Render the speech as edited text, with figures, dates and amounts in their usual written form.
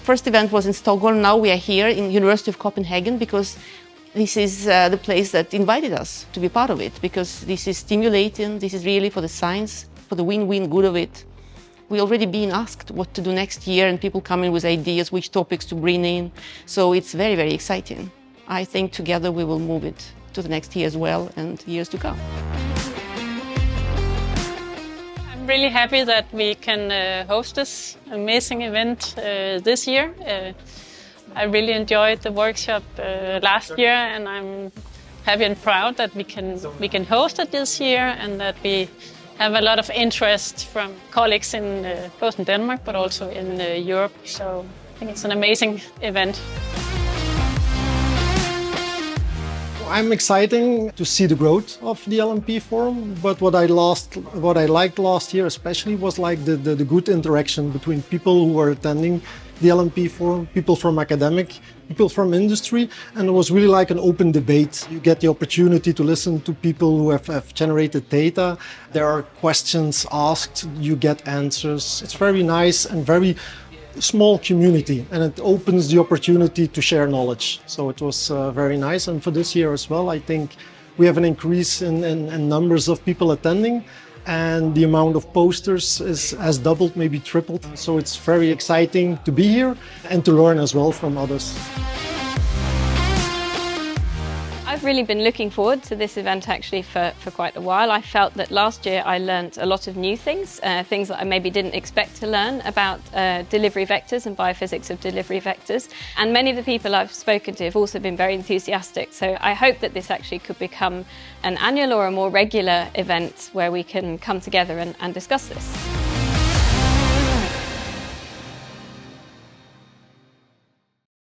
first event was in Stockholm. Now we are here in University of Copenhagen because this is the place that invited us to be part of it, because this is stimulating, this is really for the science, for the win-win good of it. We already been asked what to do next year and people come in with ideas, which topics to bring in. So it's very, very exciting. I think together we will move it to the next year as well and years to come. I'm really happy that we can host this amazing event this year. I really enjoyed the workshop last year, and I'm happy and proud that we can host it this year, and that we have a lot of interest from colleagues in both in Denmark but also in Europe. So I think it's an amazing event. I'm excited to see the growth of the LNP Forum, but what I liked last year especially was like the good interaction between people who were attending the LNP Forum, people from academic, people from industry, and it was really like an open debate. You get the opportunity to listen to people who have generated data. There are questions asked, you get answers. It's very nice and very small community, and it opens the opportunity to share knowledge. So it was very nice, and for this year as well, I think we have an increase in numbers of people attending, and the amount of posters has doubled, maybe tripled. So it's very exciting to be here and to learn as well from others. I've really been looking forward to this event actually for quite a while. I felt that last year I learned a lot of new things, things that I maybe didn't expect to learn about delivery vectors and biophysics of delivery vectors. And many of the people I've spoken to have also been very enthusiastic. So I hope that this actually could become an annual or a more regular event where we can come together and discuss this.